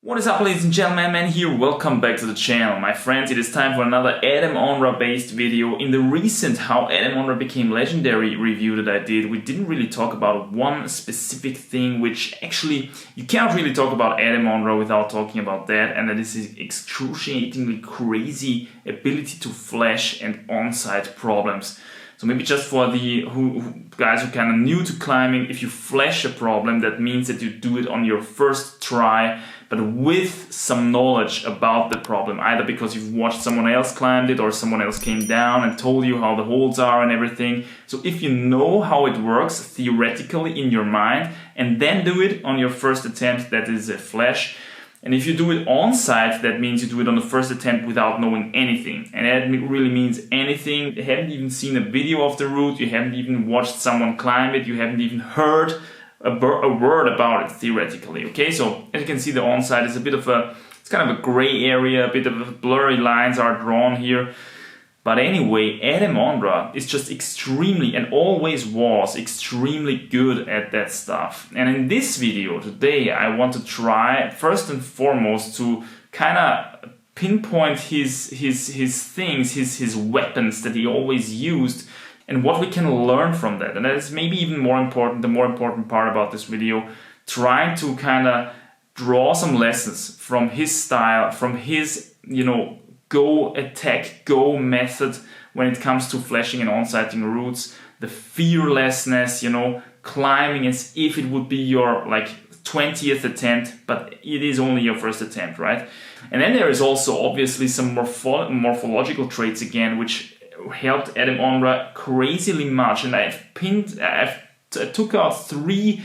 What is up, ladies and gentlemen, man here, welcome back to the channel. My friends, it is time for another Ondra based video. In the recent How Ondra Became Legendary review that I did, we didn't really talk about one specific thing, which actually, you cannot really talk about Ondra without talking about that, and that is his excruciatingly crazy ability to flash and on-site problems. So maybe just for the guys who kind of new to climbing, if you flash a problem, that means that you do it on your first try, but with some knowledge about the problem, either because you've watched someone else climb it or someone else came down and told you how the holds are and everything. So if you know how it works theoretically in your mind and then do it on your first attempt, that is a flash. And if you do it on site, that means you do it on the first attempt without knowing anything. And that really means anything. You haven't even seen a video of the route, you haven't even watched someone climb it, you haven't even heard a word about it theoretically. Okay, so as you can see, the on site is a bit of it's kind of a gray area, a bit of blurry lines are drawn here. But anyway, Ondra is just extremely, and always was, extremely good at that stuff. And in this video today, I want to try, first and foremost, to kind of pinpoint his things, his weapons that he always used, and what we can learn from that. And that is maybe even more important, the more important part about this video, trying to kind of draw some lessons from his style, from his, go attack, go method when it comes to flashing and on-sighting routes, the fearlessness, climbing as if it would be your 20th attempt, but it is only your first attempt, right? And then there is also obviously some morphological traits again, which helped Ondra crazily much. And I took out three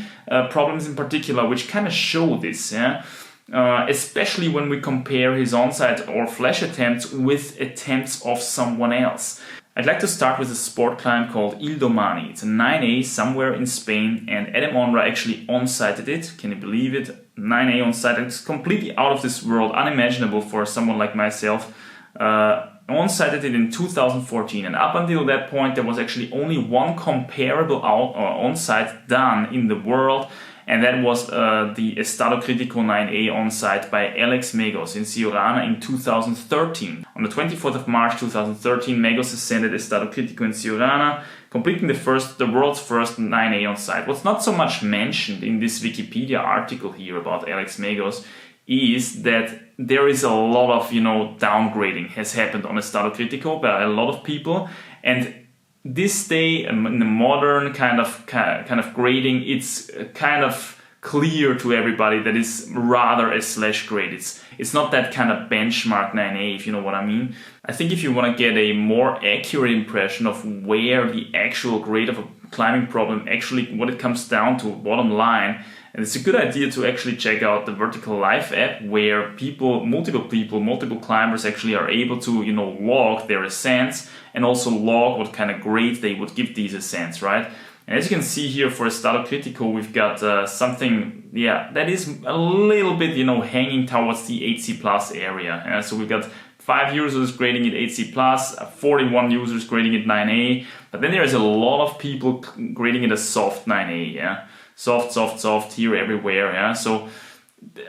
problems in particular, which kind of show this, yeah? Especially when we compare his on-site or flash attempts with attempts of someone else. I'd like to start with a sport climb called Il Domani. It's a 9A somewhere in Spain, and Ondra actually on-sighted it. Can you believe it? 9A on-site. It's completely out of this world, unimaginable for someone like myself. On-sighted it in 2014, and up until that point there was actually only one comparable on-site done in the world, and that was the Estado Critico 9A on-site by Alex Megos in Siurana in 2013. On the 24th of March 2013, Megos ascended Estado Critico in Siurana, completing the world's first 9A on-site. What's not so much mentioned in this Wikipedia article here about Alex Megos is that there is a lot of, downgrading has happened on Estado Critico by a lot of people, and this day in the modern kind of grading, it's kind of clear to everybody that it's rather a slash grade. It's not that kind of benchmark 9A, if you know what I mean. I think if you want to get a more accurate impression of where the actual grade of a climbing problem actually, what it comes down to, bottom line, and it's a good idea to actually check out the Vertical Life app, where multiple climbers actually are able to, log their ascents and also log what kind of grade they would give these ascents, right? And as you can see here for Estado Critico, we've got something, that is a little bit, hanging towards the 8C plus area. So we've got 5 users grading it 8C plus, 41 users grading it 9A, but then there's a lot of people grading it a soft 9A, yeah? Soft here everywhere, yeah. So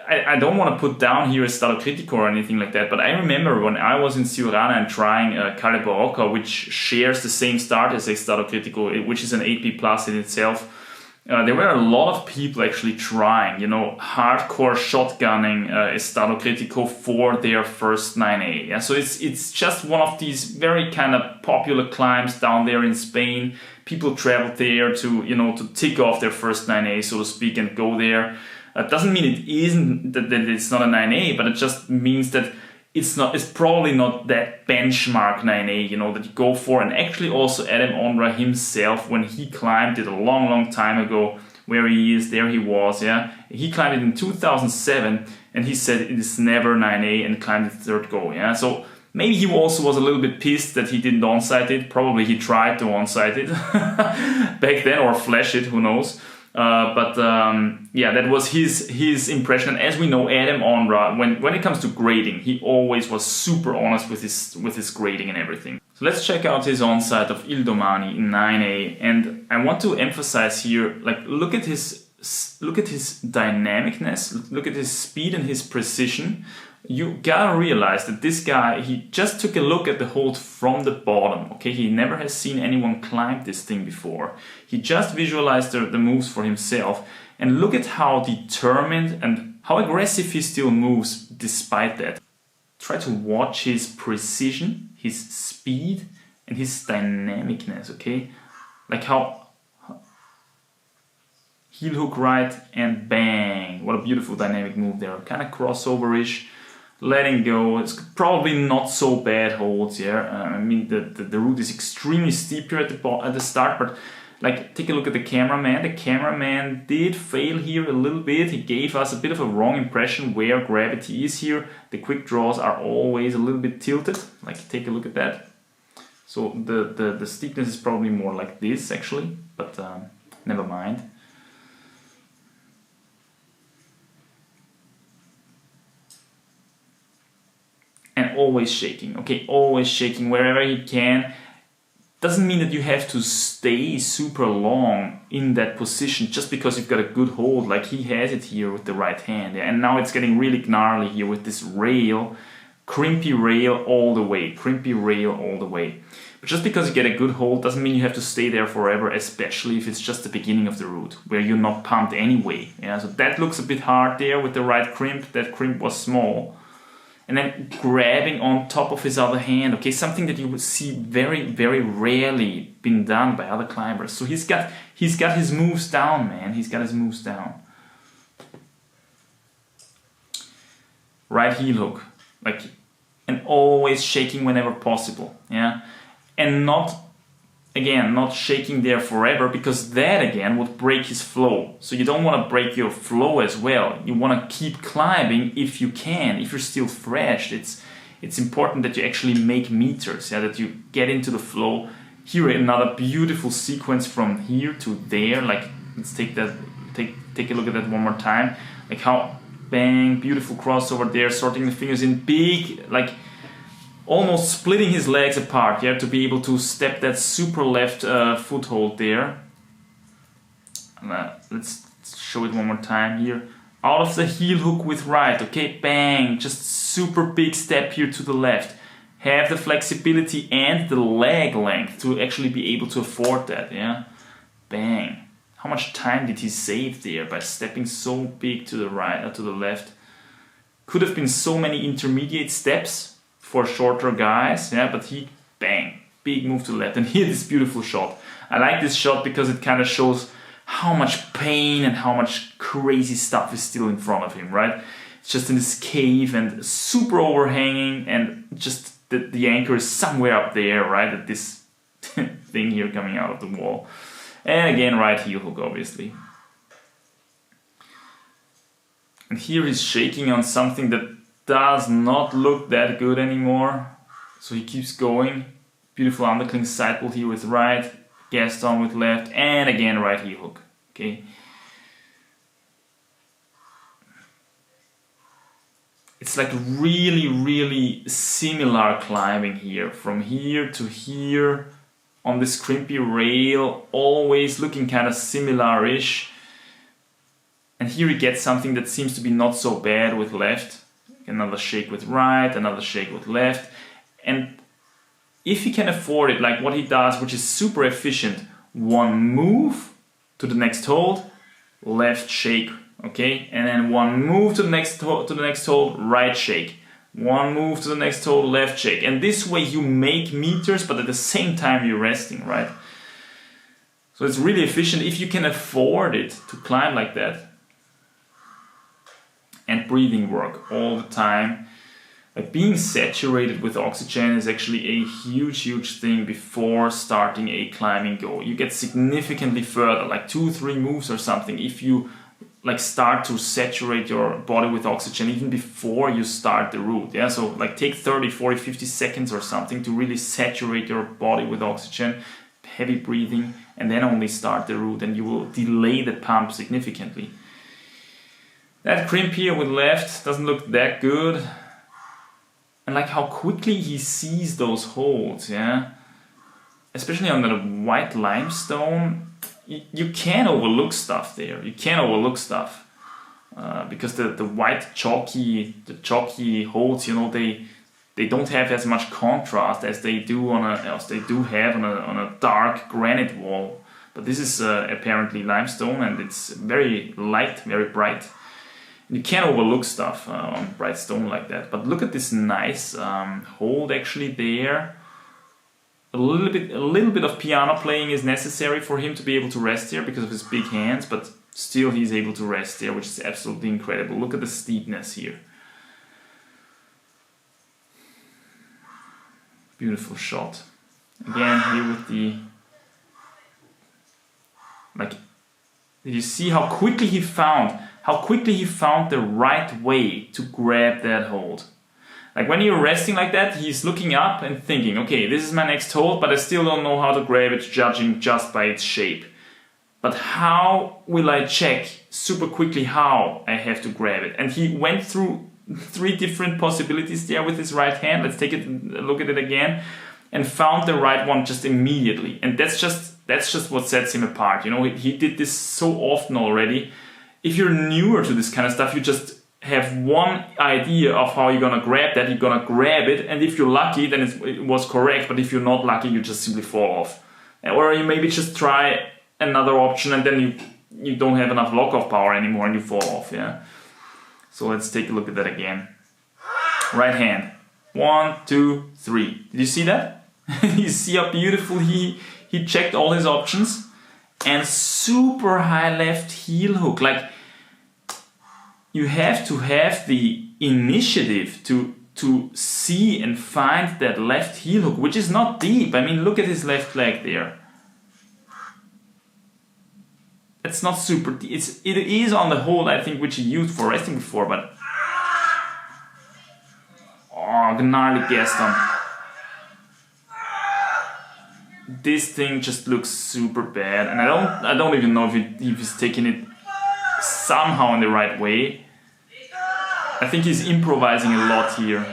I don't want to put down here Estado Critico or anything like that, but I remember when I was in Siurana and trying Calle Barocca, which shares the same start as Estado Critico, which is an 8B plus in itself. There were a lot of people actually trying, hardcore shotgunning Estado Critico for their first 9A. Yeah? So it's just one of these very kind of popular climbs down there in Spain. People travel there to, to tick off their first 9A, so to speak, and go there. It doesn't mean it isn't, that it's not a 9A, but it just means that it's probably not that benchmark 9A, that you go for. And actually also Ondra himself, when he climbed it a long time ago, where he is, there he was, yeah. He climbed it in 2007, and he said it is never 9A and climbed it third go, yeah. So maybe he also was a little bit pissed that he didn't on-site it. Probably he tried to on-site it back then, or flash it, who knows. That was his impression. And as we know, Ondra, when it comes to grading, he always was super honest with his grading and everything. So let's check out his on-site of Il Domani in 9A. And I want to emphasize here, look at his look at his dynamicness, look at his speed and his precision. You gotta realize that this guy, he just took a look at the hold from the bottom, okay? He never has seen anyone climb this thing before. He just visualized the moves for himself, and look at how determined and how aggressive he still moves despite that. Try to watch his precision, his speed, and his dynamicness, okay? Like how heel hook right and bang. What a beautiful dynamic move there. Kind of crossover-ish. Letting go. It's probably not so bad holds here. I mean, the route is extremely steep here at the start, but like, take a look at the cameraman. The cameraman did fail here a little bit. He gave us a bit of a wrong impression where gravity is here. The quick draws are always a little bit tilted. Like, take a look at that. So the steepness is probably more like this actually, but never mind. And always shaking, okay, always shaking wherever he can. Doesn't mean that you have to stay super long in that position just because you've got a good hold, like he has it here with the right hand. Yeah? And now it's getting really gnarly here with this rail, crimpy rail all the way, crimpy rail all the way. But just because you get a good hold doesn't mean you have to stay there forever, especially if it's just the beginning of the route, where you're not pumped anyway. Yeah? So that looks a bit hard there with the right crimp. That crimp was small. And then grabbing on top of his other hand, okay, something that you would see very, very rarely been done by other climbers. So he's got his moves down, man. He's got his moves down. Right heel hook, like, and always shaking whenever possible, yeah, and not shaking there forever, because that again would break his flow. So you don't want to break your flow as well. You want to keep climbing if you can, if you're still fresh. It's important that you actually make meters, yeah, that you get into the flow. Here another beautiful sequence from here to there. Like, let's take a look at that one more time. Like how bang, beautiful crossover there, sorting the fingers in big, like almost splitting his legs apart, yeah, to be able to step that super left foothold there. Let's show it one more time here. Out of the heel hook with right, okay, bang, just super big step here to the left. Have the flexibility and the leg length to actually be able to afford that, yeah. Bang. How much time did he save there by stepping so big to the right or to the left? Could have been so many intermediate steps for shorter guys, yeah, but he, bang, big move to the left. And here, this beautiful shot. I like this shot because it kind of shows how much pain and how much crazy stuff is still in front of him, right? It's just in this cave and super overhanging, and just the anchor is somewhere up there, right, at this thing here coming out of the wall. And again, right heel hook, obviously. And here he's shaking on something that does not look that good anymore. So he keeps going. Beautiful undercling sidewall here with right, Gaston with left, and again right heel hook. Okay. It's like really, really similar climbing here. From here to here on this crimpy rail, always looking kind of similar-ish. And here he gets something that seems to be not so bad with left. Another shake with right, another shake with left. And if he can afford it, like what he does, which is super efficient, one move to the next hold, left shake, okay? And then one move to the next hold, right shake. One move to the next hold, left shake. And this way you make meters, but at the same time you're resting, right? So it's really efficient if you can afford it to climb like that. And breathing work all the time. Like, being saturated with oxygen is actually a huge thing before starting a climbing go. You get significantly further, like 2-3 moves or something, if you like start to saturate your body with oxygen even before you start the route. Yeah, so like take 30, 40, 50 seconds or something to really saturate your body with oxygen, heavy breathing, and then only start the route, and you will delay the pump significantly. That crimp here with left doesn't look that good. And like how quickly he sees those holds, yeah? Especially on the white limestone, you can overlook stuff there. You can overlook stuff because the white chalky holes, you know, they don't have as much contrast as they do have on a dark granite wall. But this is apparently limestone, and it's very light, very bright. You can overlook stuff on bright stone like that. But look at this nice hold actually there. A little bit of piano playing is necessary for him to be able to rest here because of his big hands, but still he's able to rest there, which is absolutely incredible. Look at the steepness here. Beautiful shot. Again, here with the... Like, did you see how quickly he found the right way to grab that hold? Like when you're resting like that, he's looking up and thinking, okay, this is my next hold, but I still don't know how to grab it, judging just by its shape. But how will I check super quickly how I have to grab it? And he went through 3 different possibilities there with his right hand. Let's take a look at it again, and found the right one just immediately. And that's just what sets him apart. You know, he did this so often already. If you're newer to this kind of stuff, you just have one idea of how you're gonna grab that. You're gonna grab it, and if you're lucky, then it was correct. But if you're not lucky, you just simply fall off. Or you maybe just try another option, and then you don't have enough lock-off power anymore, and you fall off. Yeah. So let's take a look at that again. Right hand. 1, 2, 3. Did you see that? You see how beautiful he checked all his options, and super high left heel hook. Like, you have to have the initiative to see and find that left heel hook, which is not deep. I mean, look at his left leg there. It's not super deep. It is on the hold, I think, which he used for resting before, but oh, gnarly Gaston. This thing just looks super bad, and I don't even know if he's taking it somehow in the right way. I think he's improvising a lot here.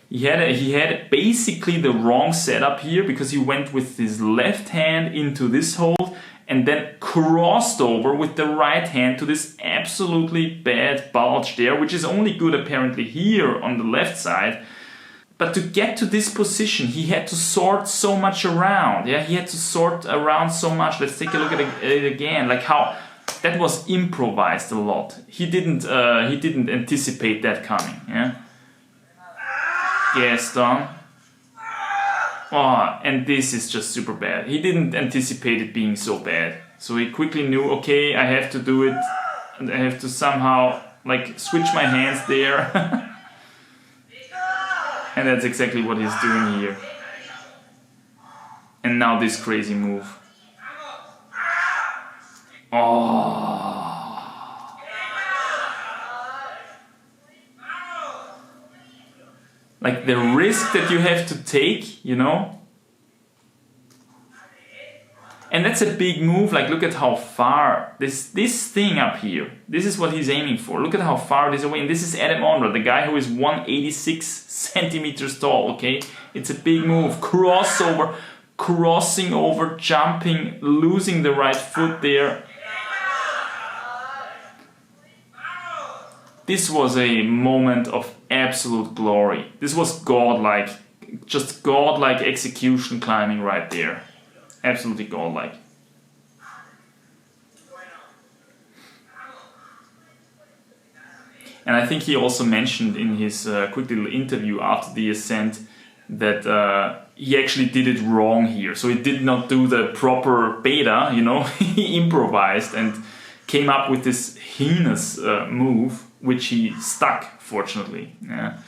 He had basically the wrong setup here, because he went with his left hand into this hold and then crossed over with the right hand to this absolutely bad bulge there, which is only good apparently here on the left side. But to get to this position, he had to sort so much around. Yeah, he had to sort around so much. Let's take a look at it again. Like how that was improvised a lot. He didn't anticipate that coming. Yeah. Gaston. Oh, and this is just super bad. He didn't anticipate it being so bad. So he quickly knew, okay, I have to do it. And I have to somehow like switch my hands there. And that's exactly what he's doing here. And now this crazy move. Oh. Like the risk that you have to take, you know? And that's a big move. Like, look at how far this thing up here, this is what he's aiming for. Look at how far it is away. And this is Adam Ondra, the guy who is 186 centimeters tall, okay? It's a big move. Crossover, crossing over, jumping, losing the right foot there. This was a moment of absolute glory. This was godlike, just godlike execution climbing right there. Absolutely godlike. And I think he also mentioned in his quick little interview after the ascent that he actually did it wrong here. So he did not do the proper beta, you know, he improvised and came up with this heinous move, which he stuck, fortunately. Yeah.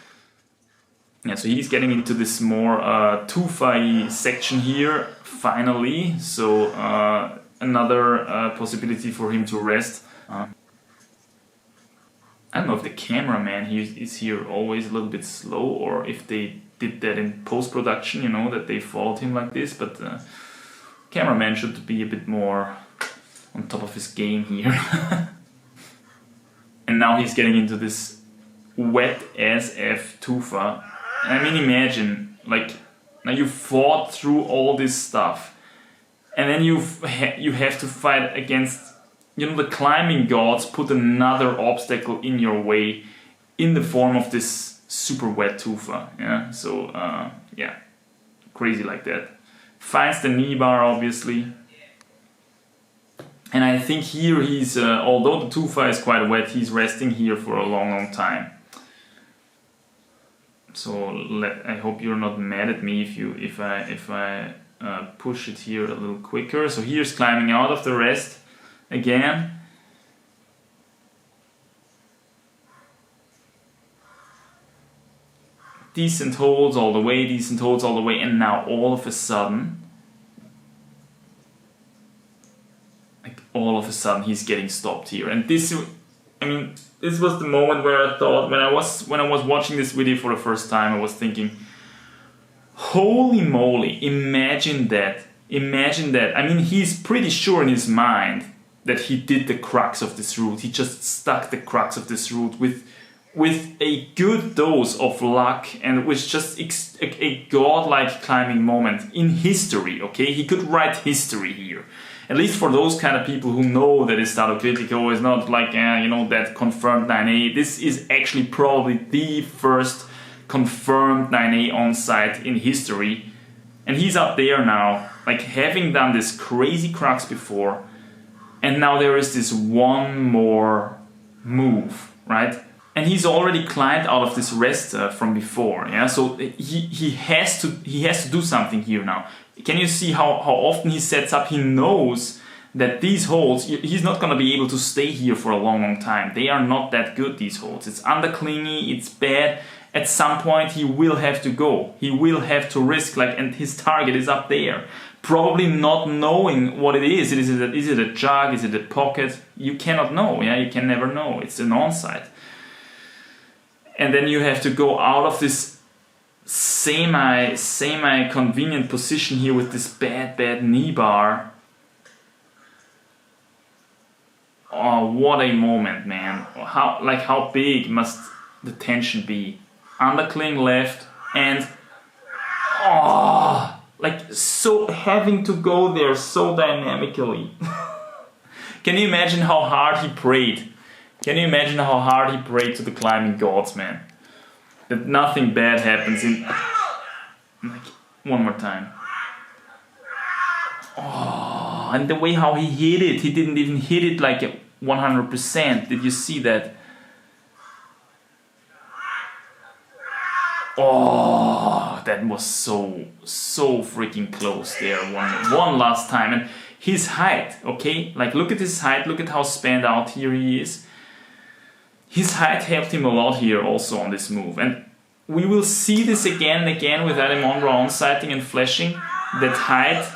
Yeah, so he's getting into this more tufa-y section here, finally. So another possibility for him to rest. I don't know if the cameraman is here always a little bit slow, or if they did that in post-production, you know, that they followed him like this. But cameraman should be a bit more on top of his game here. And now he's getting into this wet SF tufa. I mean, imagine, like, now you fought through all this stuff, And then you have to fight against, you know, the climbing gods put another obstacle in your way in the form of this super wet tufa. Yeah, so yeah, crazy like that. Finds the knee bar obviously, and I think here he's although the tufa is quite wet, he's resting here for a long time. So I hope you're not mad at me if I push it here a little quicker. So here's climbing out of the rest again. Decent holds all the way, decent holds all the way, and now all of a sudden, he's getting stopped here. And this, I mean, this was the moment where I thought, when I was watching this video for the first time, I was thinking, holy moly, imagine that. I mean, he's pretty sure in his mind that he did the crux of this route. He just stuck the crux of this route with a good dose of luck, and it was just a godlike climbing moment in history, okay? He could write history here. At least for those kind of people who know that Estado Critico is not like, you know, that confirmed 9A. This is actually probably the first confirmed 9A onsight in history. And he's up there now, like having done this crazy crux before, and now there is this one more move, right? And he's already climbed out of this rest from before, yeah. So he has to do something here now. Can you see how often he sets up? He knows that these holds, he's not going to be able to stay here for a long time. They are not that good, these holds. It's underclingy, it's bad. At some point he will have to go. He will have to risk, like, and his target is up there. Probably not knowing what it is. Is it a jug? Is it a pocket? You cannot know, yeah. You can never know. It's an onsight. And then you have to go out of this semi-convenient position here with this bad knee bar. Oh, what a moment, man. How big must the tension be? Undercling left, and so having to go there so dynamically. Can you imagine how hard he prayed? Can you imagine how hard he prayed to the climbing gods, man? That nothing bad happens in... Like, one more time. Oh, and the way how he hit it. He didn't even hit it like 100%. Did you see that? Oh, that was so freaking close there. One last time. And his height, okay? Like, look at his height. Look at how spanned out here he is. His height helped him a lot here also on this move. And we will see this again and again with Adam Ondra onsighting and flashing. That height.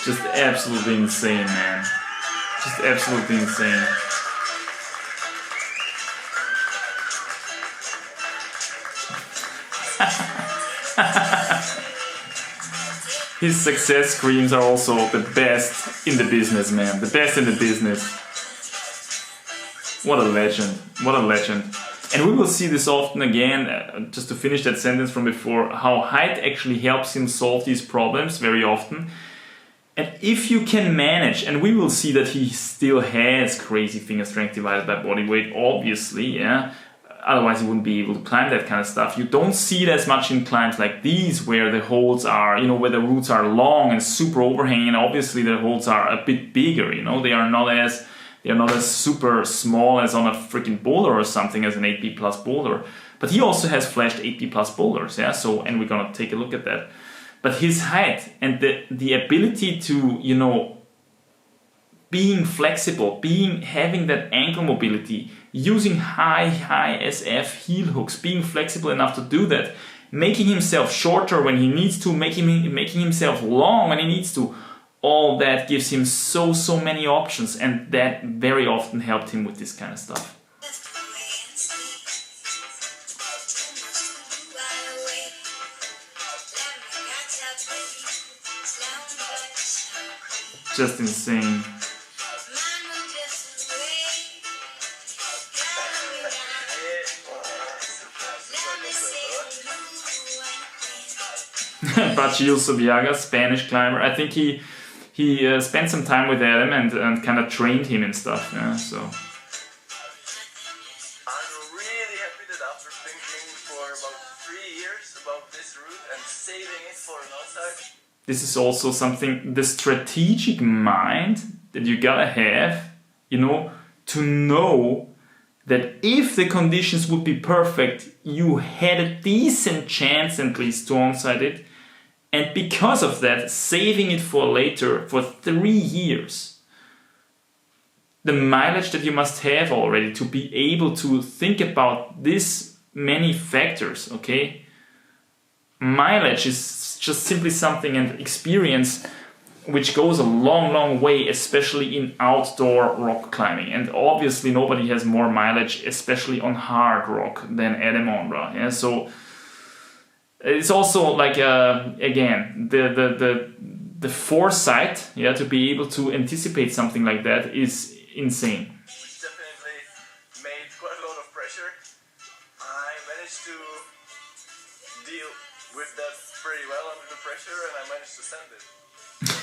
Just absolutely insane, man. Just absolutely insane. His success screams are also the best in the business, man. The best in the business. What a legend. What a legend. And we will see this often again, just to finish that sentence from before, how height actually helps him solve these problems very often. And if you can manage, and we will see that he still has crazy finger strength divided by body weight, obviously, yeah. Otherwise he wouldn't be able to climb that kind of stuff. You don't see it as much in climbs like these, where the holds are, you know, where the roots are long and super overhanging. Obviously the holds are a bit bigger, you know, they are not as super small as on a freaking boulder or something, as an 8B plus boulder. But he also has flashed 8B plus boulders, yeah. So, and we're gonna take a look at that. But his height and the ability to, you know, being flexible, having that ankle mobility, using high SF heel hooks, being flexible enough to do that, making himself shorter when he needs to, making himself long when he needs to, all that gives him so many options, and that very often helped him with this kind of stuff. Just insane. Bachil Subiaga, Spanish climber. I think he spent some time with Adam and kind of trained him and stuff. Yeah, so. I'm really happy that after thinking for about 3 years about this route and saving it for an onsight. This is also something, the strategic mind that you gotta have, you know, to know that if the conditions would be perfect, you had a decent chance at least to onsight it. And because of that, saving it for later, for 3 years, the mileage that you must have already to be able to think about this many factors, okay? Mileage is just simply something, and experience which goes a long, long way, especially in outdoor rock climbing. And obviously nobody has more mileage, especially on hard rock, than Adam Ondra. Yeah? So it's also like, again, the foresight, yeah, to be able to anticipate something like that is insane. Which definitely made quite a lot of pressure. I managed to deal with that pretty well under the pressure, and I managed to send it.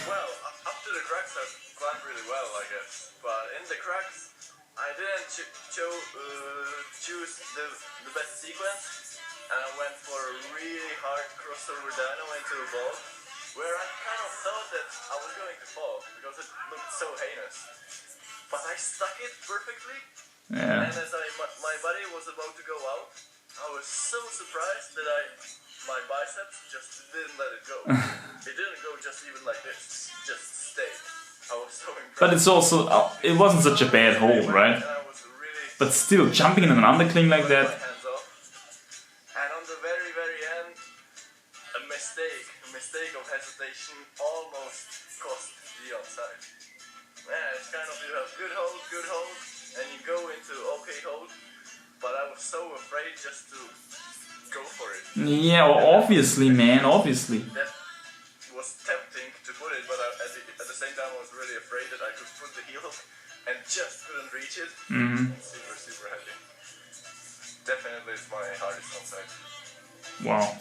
Well, up to the cracks I climbed really well, I guess. But in the cracks, I didn't choose the best sequence. And I went for a really hard crossover dyno into a ball, where I kind of thought that I was going to fall, because it looked so heinous. But I stuck it perfectly, Yeah. and as my body was about to go out, I was so surprised that my biceps just didn't let it go. It didn't go just even like this, just stayed. I was so impressed. But it's also, it wasn't such a bad hole, right? And I was really But still, jumping in an undercling like my that, hands off. And on the very, very end, a mistake of hesitation almost cost the onsight. Yeah, it's kind of, you have good hold, and you go into okay hold, but I was so afraid just to go for it. yeah, well, obviously, man, obviously. That was tempting to put it, but at the same time I was really afraid that I could put the heel hook and just couldn't reach it. Super, super happy. Definitely it's my hardest onsight. Wow.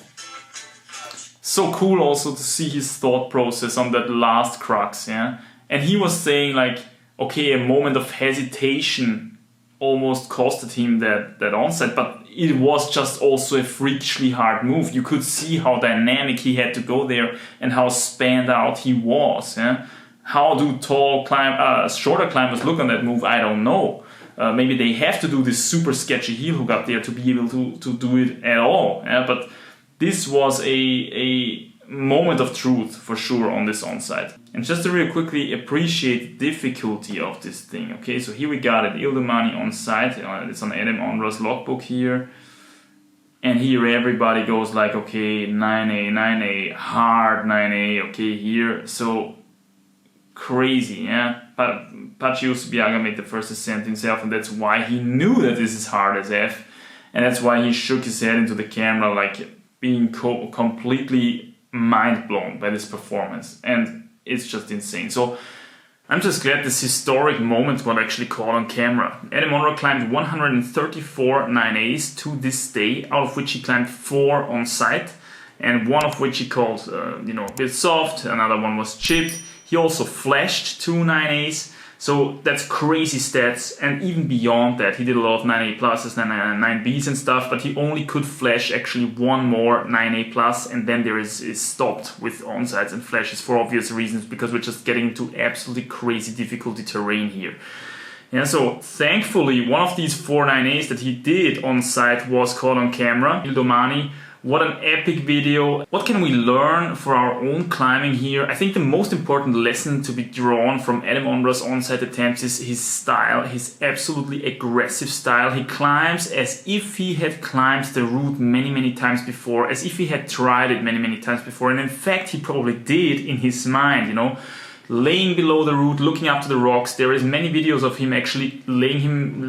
So cool also to see his thought process on that last crux, yeah? And he was saying like, okay, a moment of hesitation almost costed him that onsight, but it was just also a freakishly hard move. You could see how dynamic he had to go there and how spanned out he was, yeah? How do shorter climbers look on that move? I don't know. Maybe they have to do this super sketchy heel hook up there to be able to do it at all. Yeah? But this was a moment of truth for sure on this onsight. And just to really quickly appreciate the difficulty of this thing. Okay, so here we got it, Il Domani onsight. It's on Adam Ondra's logbook here. And here everybody goes like, okay, 9A, 9A, hard 9A, okay, here. So crazy, yeah? But Bachil Subiaga made the first ascent himself, and that's why he knew that this is hard as F. And that's why he shook his head into the camera, like being completely mind blown by this performance. And it's just insane. So I'm just glad this historic moment got actually caught on camera. Adam Ondra climbed 134 9As to this day, out of which he climbed 4 on site, and one of which he called, a bit soft, another one was chipped. He also flashed 2 9As, so that's crazy stats. And even beyond that, he did a lot of 9A pluses, 9Bs and stuff, but he only could flash actually 1 more 9A plus, and then there is stopped with onsights and flashes for obvious reasons, because we're just getting into absolutely crazy difficulty terrain here. Yeah, so thankfully one of these 4 9As that he did on site was caught on camera. Il Domani. What an epic video. What can we learn for our own climbing here? I think the most important lesson to be drawn from Adam Ondra's onsight attempts is his style, his absolutely aggressive style. He climbs as if he had climbed the route many, many times before, as if he had tried it many, many times before. And in fact, he probably did in his mind, laying below the route, looking up to the rocks. There is many videos of him actually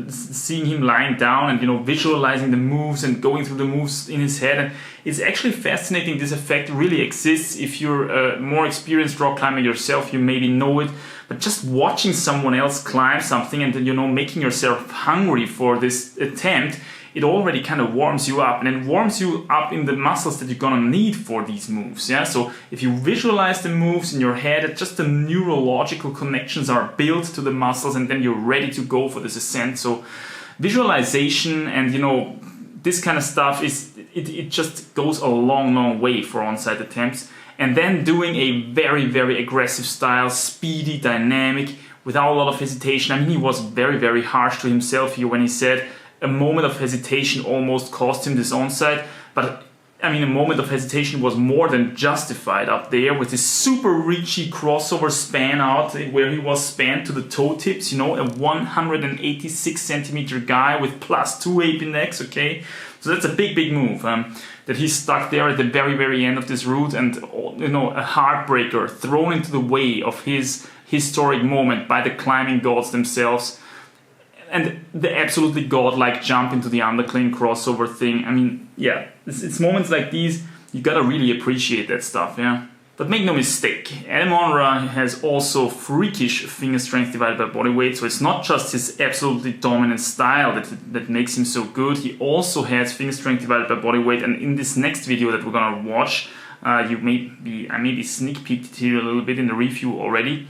seeing him lying down and visualizing the moves and going through the moves in his head. And it's actually fascinating. This effect really exists. If you're a more experienced rock climber yourself, you maybe know it. But just watching someone else climb something and then making yourself hungry for this attempt, it already kind of warms you up, and it warms you up in the muscles that you're gonna need for these moves. Yeah, so if you visualize the moves in your head, just the neurological connections are built to the muscles, and then you're ready to go for this ascent. So visualization and this kind of stuff it just goes a long way for on-site attempts. And then doing a very aggressive style, speedy, dynamic, without a lot of hesitation. I mean, he was very harsh to himself here when he said a moment of hesitation almost cost him this onsight. But I mean, a moment of hesitation was more than justified up there with his super reachy crossover span out where he was spanned to the toe tips, a 186 centimeter guy with +2 AP necks, okay? So that's a big move that he's stuck there at the very end of this route, and a heartbreaker thrown into the way of his historic moment by the climbing gods themselves, and the absolutely godlike jump into the undercling crossover thing. I mean, yeah, it's moments like these you gotta really appreciate that stuff, yeah. But make no mistake, Adam Ondra has also freakish finger strength divided by body weight, so it's not just his absolutely dominant style that makes him so good. He also has finger strength divided by body weight, and in this next video that we're gonna watch, I maybe sneak peeked it here a little bit in the review already.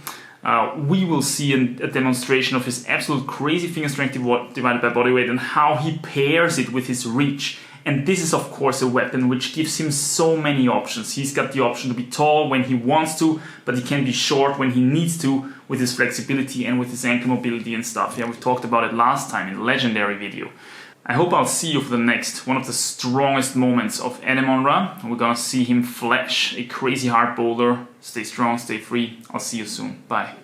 We will see a demonstration of his absolute crazy finger strength divided by body weight and how he pairs it with his reach. And this is of course a weapon which gives him so many options. He's got the option to be tall when he wants to, but he can be short when he needs to, with his flexibility and with his ankle mobility and stuff. Yeah, we talked about it last time in the legendary video. I hope I'll see you for the next, one of the strongest moments of Adam Ondra. We're gonna see him flash a crazy hard boulder. Stay strong, stay free. I'll see you soon. Bye.